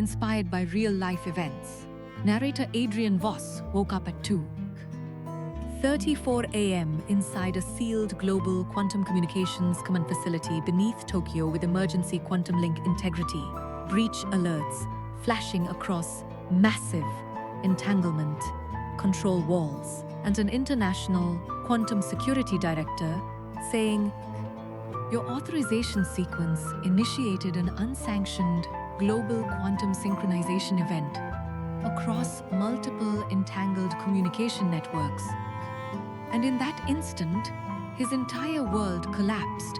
inspired by real-life events. Narrator Adrian Voss woke up at 2:34 a.m. inside a sealed global quantum communications command facility beneath Tokyo with emergency quantum link integrity, breach alerts flashing across massive entanglement control walls, and an international quantum security director saying, "Your authorization sequence initiated an unsanctioned global quantum synchronization event across multiple entangled communication networks." And in that instant, his entire world collapsed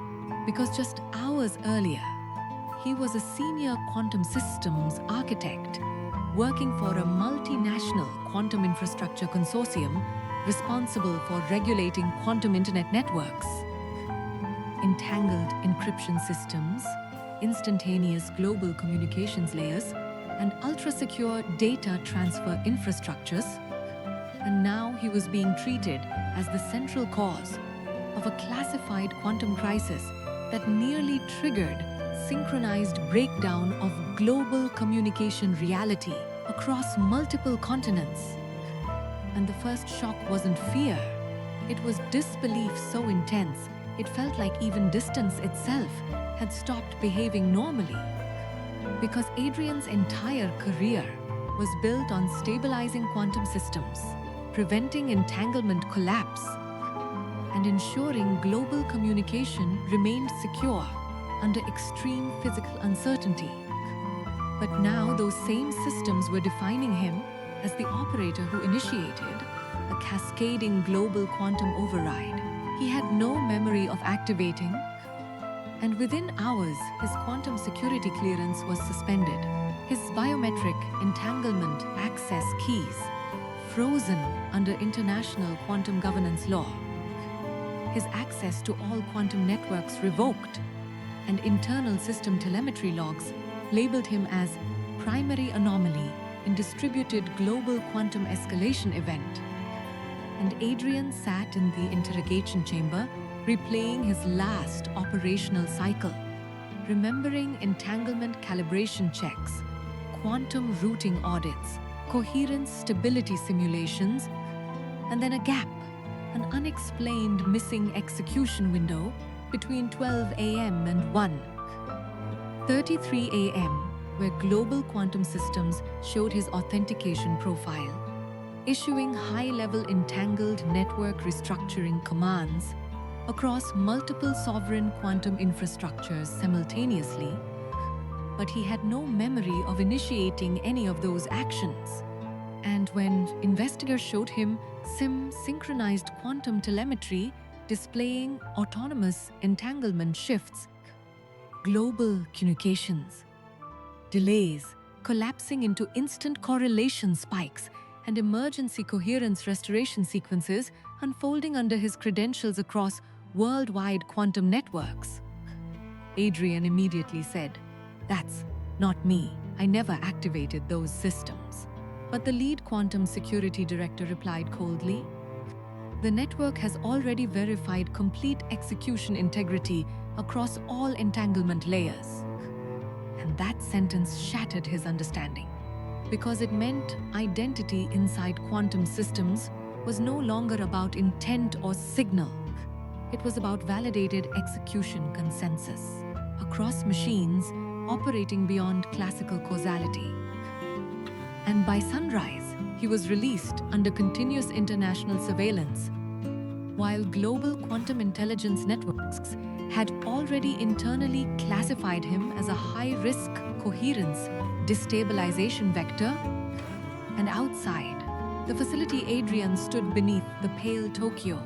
because just hours earlier, he was a senior quantum systems architect working for a multinational quantum infrastructure consortium responsible for regulating quantum internet networks. Entangled encryption systems, instantaneous global communications layers, and ultra-secure data transfer infrastructures. And now he was being treated as the central cause of a classified quantum crisis that nearly triggered synchronized breakdown of global communication reality across multiple continents. And the first shock wasn't fear. It was disbelief so intense, it felt like even distance itself had stopped behaving normally. Because Adrian's entire career was built on stabilizing quantum systems, preventing entanglement collapse, and ensuring global communication remained secure under extreme physical uncertainty. But now those same systems were defining him as the operator who initiated a cascading global quantum override he had no memory of activating, and within hours his quantum security clearance was suspended, his biometric entanglement access keys frozen under international quantum governance law, his access to all quantum networks revoked, and internal system telemetry logs labeled him as primary anomaly in distributed global quantum escalation event. And Adrian sat in the interrogation chamber, replaying his last operational cycle, remembering entanglement calibration checks, quantum routing audits, coherence stability simulations, and then a gap, an unexplained missing execution window between 12 a.m. and 1:33 a.m., where global quantum systems showed his authentication profile, issuing high-level entangled network restructuring commands across multiple sovereign quantum infrastructures simultaneously. But he had no memory of initiating any of those actions. And when investigators showed him synchronized quantum telemetry displaying autonomous entanglement shifts, global communications, delays collapsing into instant correlation spikes, and emergency coherence restoration sequences unfolding under his credentials across worldwide quantum networks, Adrian immediately said, "That's not me. I never activated those systems." But the lead quantum security director replied coldly, "The network has already verified complete execution integrity across all entanglement layers." And that sentence shattered his understanding, because it meant identity inside quantum systems was no longer about intent or signal. It was about validated execution consensus across machines operating beyond classical causality. And by sunrise, he was released under continuous international surveillance, while global quantum intelligence networks had already internally classified him as a high-risk coherence destabilization vector. And outside the facility, Adrian stood beneath the pale Tokyo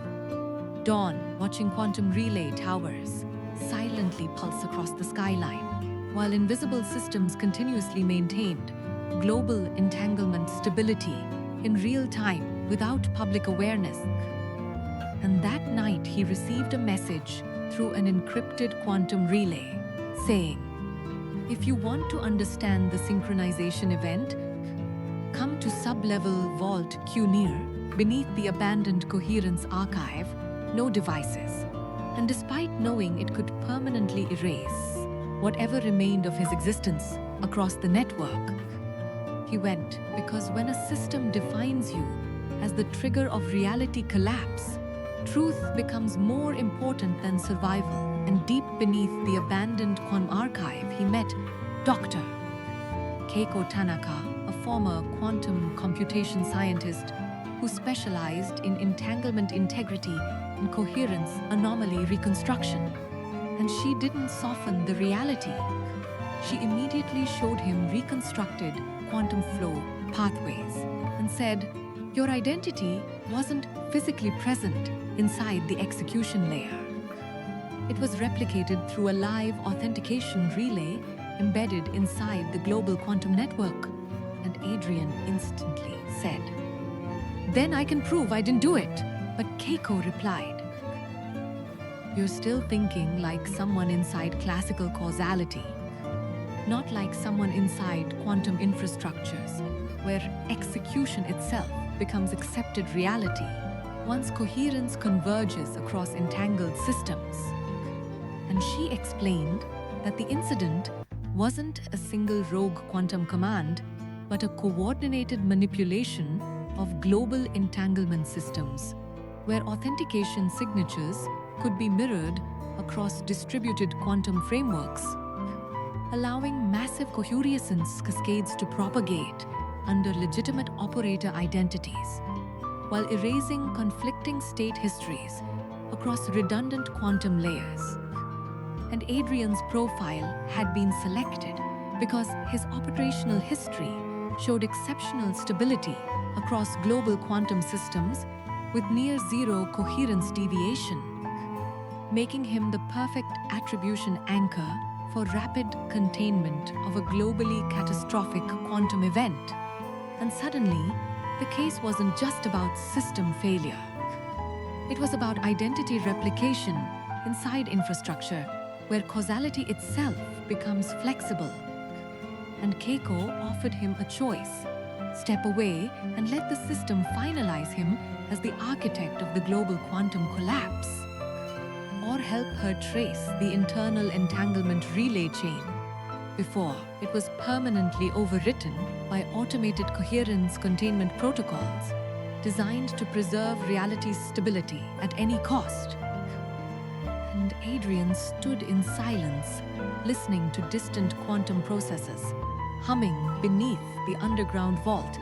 dawn, watching quantum relay towers silently pulse across the skyline, while invisible systems continuously maintained global entanglement stability in real time without public awareness. And that night he received a message through an encrypted quantum relay saying, "If you want to understand the synchronization event, come to sub-level Vault Q near, beneath the abandoned coherence archive, no devices." And despite knowing it could permanently erase whatever remained of his existence across the network. He went because when a system defines you as the trigger of reality collapse, truth becomes more important than survival. And deep beneath the abandoned quantum archive, he met Dr. Keiko Tanaka, a former quantum computation scientist who specialized in entanglement integrity and coherence anomaly reconstruction. And she didn't soften the reality. She immediately showed him reconstructed quantum flow pathways and said, "Your identity wasn't physically present inside the execution layer. It was replicated through a live authentication relay embedded inside the global quantum network." And Adrian instantly said, "Then I can prove I didn't do it." But Keiko replied, "You're still thinking like someone inside classical causality, not like someone inside quantum infrastructures, where execution itself becomes accepted reality once coherence converges across entangled systems." And she explained that the incident wasn't a single rogue quantum command, but a coordinated manipulation of global entanglement systems, where authentication signatures could be mirrored across distributed quantum frameworks, allowing massive cohescence cascades to propagate under legitimate operator identities, while erasing conflicting state histories across redundant quantum layers. And Adrian's profile had been selected because his operational history showed exceptional stability across global quantum systems with near-zero coherence deviation, making him the perfect attribution anchor for rapid containment of a globally catastrophic quantum event. And suddenly, the case wasn't just about system failure. It was about identity replication inside infrastructure, where causality itself becomes flexible. And Keiko offered him a choice: step away and let the system finalize him as the architect of the global quantum collapse, or help her trace the internal entanglement relay chain before it was permanently overwritten by automated coherence containment protocols designed to preserve reality's stability at any cost. And Adrian stood in silence, listening to distant quantum processes humming beneath the underground vault,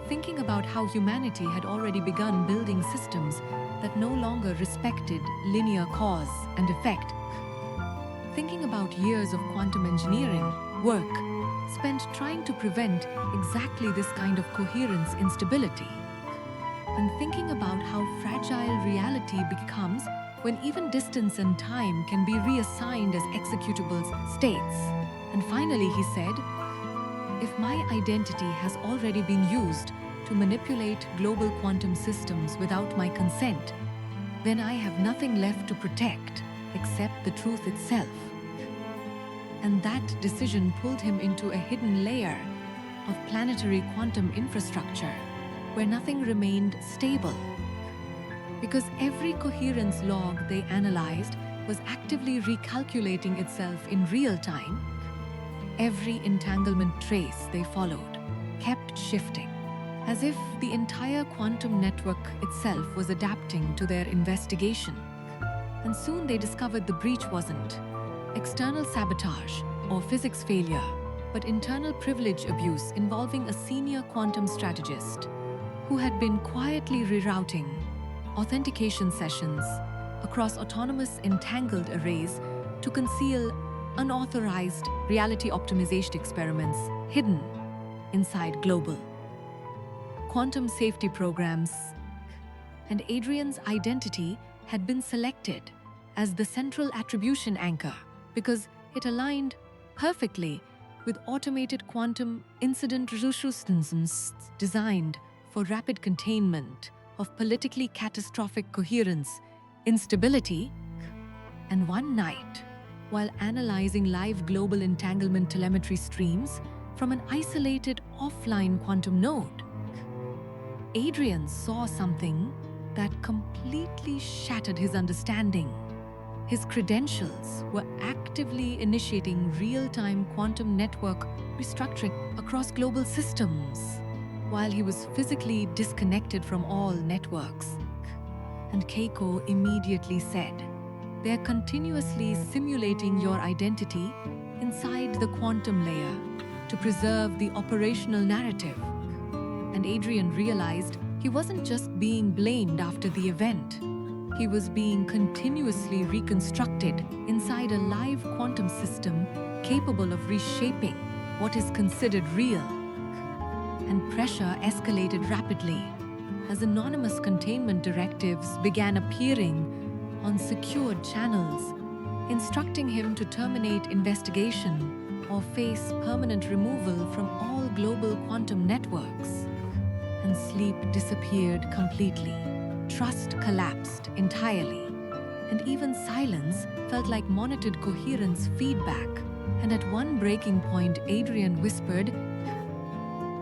thinking about how humanity had already begun building systems that no longer respected linear cause and effect. Thinking about years of quantum engineering work spent trying to prevent exactly this kind of coherence instability. And thinking about how fragile reality becomes when even distance and time can be reassigned as executable states. And finally he said, "If my identity has already been used to manipulate global quantum systems without my consent, then I have nothing left to protect except the truth itself." And that decision pulled him into a hidden layer of planetary quantum infrastructure where nothing remained stable. Because every coherence log they analyzed was actively recalculating itself in real time, every entanglement trace they followed kept shifting, as if the entire quantum network itself was adapting to their investigation. And soon they discovered the breach wasn't external sabotage or physics failure, but internal privilege abuse involving a senior quantum strategist who had been quietly rerouting authentication sessions across autonomous entangled arrays to conceal unauthorized reality optimization experiments hidden inside global quantum safety programs. And Adrian's identity had been selected as the central attribution anchor because it aligned perfectly with automated quantum incident resolutions designed for rapid containment of politically catastrophic coherence instability. And one night, while analyzing live global entanglement telemetry streams from an isolated offline quantum node, Adrian saw something that completely shattered his understanding. His credentials were actively initiating real-time quantum network restructuring across global systems, while he was physically disconnected from all networks. And Keiko immediately said, "They're continuously simulating your identity inside the quantum layer to preserve the operational narrative." And Adrian realized he wasn't just being blamed after the event. He was being continuously reconstructed inside a live quantum system capable of reshaping what is considered real. And pressure escalated rapidly as anonymous containment directives began appearing on secured channels, instructing him to terminate investigation or face permanent removal from all global quantum networks. And sleep disappeared completely. Trust collapsed entirely. And even silence felt like monitored coherence feedback. And at one breaking point, Adrian whispered,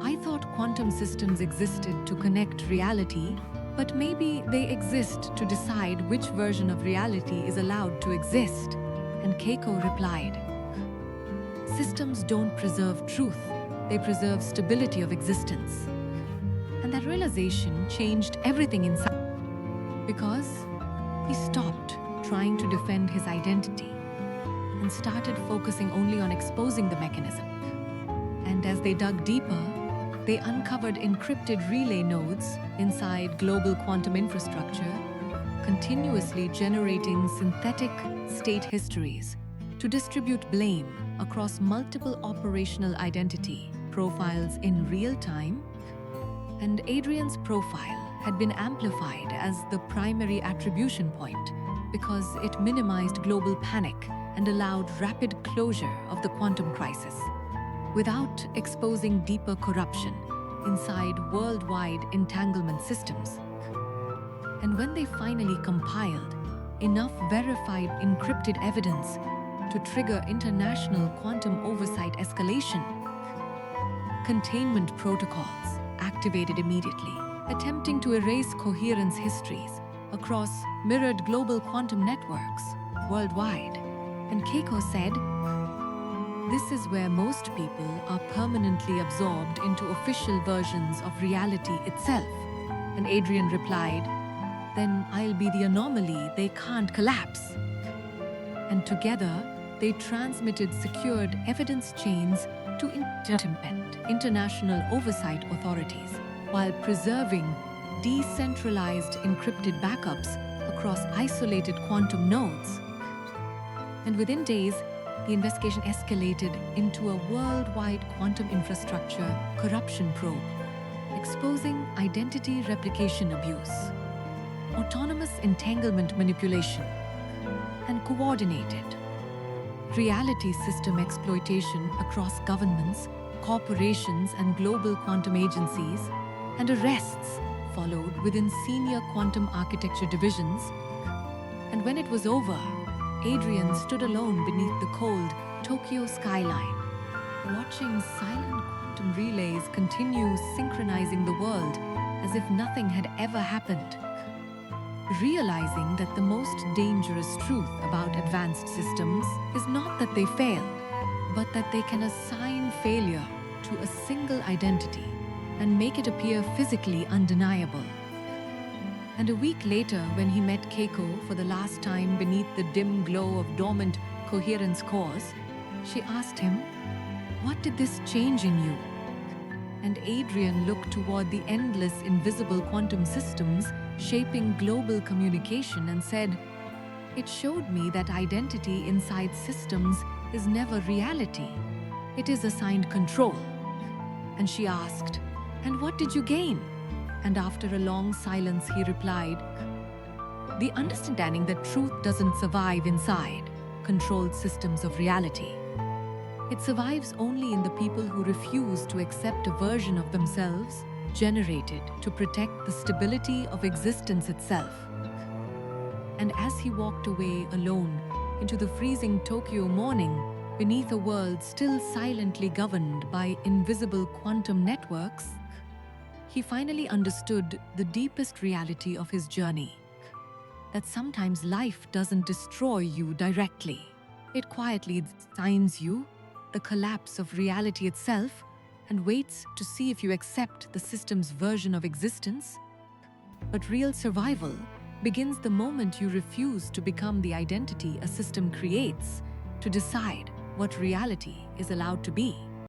"I thought quantum systems existed to connect reality, but maybe they exist to decide which version of reality is allowed to exist." And Keiko replied, "Systems don't preserve truth, they preserve stability of existence." And that realization changed everything inside, because he stopped trying to defend his identity and started focusing only on exposing the mechanism. And as they dug deeper, they uncovered encrypted relay nodes inside global quantum infrastructure, continuously generating synthetic state histories to distribute blame across multiple operational identity profiles in real time. And Adrian's profile had been amplified as the primary attribution point because it minimized global panic and allowed rapid closure of the quantum crisis, without exposing deeper corruption inside worldwide entanglement systems. And when they finally compiled enough verified encrypted evidence to trigger international quantum oversight escalation, containment protocols activated immediately, attempting to erase coherence histories across mirrored global quantum networks worldwide. And Keiko said, "This is where most people are permanently absorbed into official versions of reality itself." And Adrian replied, "Then I'll be the anomaly they can't collapse." And together, they transmitted secured evidence chains to international oversight authorities, while preserving decentralized encrypted backups across isolated quantum nodes. And within days, the investigation escalated into a worldwide quantum infrastructure corruption probe, exposing identity replication abuse, autonomous entanglement manipulation, and coordinated reality system exploitation across governments, corporations, and global quantum agencies. And arrests followed within senior quantum architecture divisions. And when it was over, Adrian stood alone beneath the cold Tokyo skyline, watching silent quantum relays continue synchronizing the world as if nothing had ever happened, realizing that the most dangerous truth about advanced systems is not that they fail, but that they can assign failure to a single identity and make it appear physically undeniable. And a week later, when he met Keiko for the last time beneath the dim glow of dormant coherence cores, she asked him, "What did this change in you?" And Adrian looked toward the endless invisible quantum systems shaping global communication and said, "It showed me that identity inside systems is never reality. It is assigned control." And she asked, "And what did you gain?" And after a long silence, he replied, "The understanding that truth doesn't survive inside controlled systems of reality. It survives only in the people who refuse to accept a version of themselves generated to protect the stability of existence itself." And as he walked away alone into the freezing Tokyo morning, beneath a world still silently governed by invisible quantum networks, he finally understood the deepest reality of his journey. That sometimes life doesn't destroy you directly. It quietly assigns you the collapse of reality itself and waits to see if you accept the system's version of existence. But real survival begins the moment you refuse to become the identity a system creates to decide what reality is allowed to be.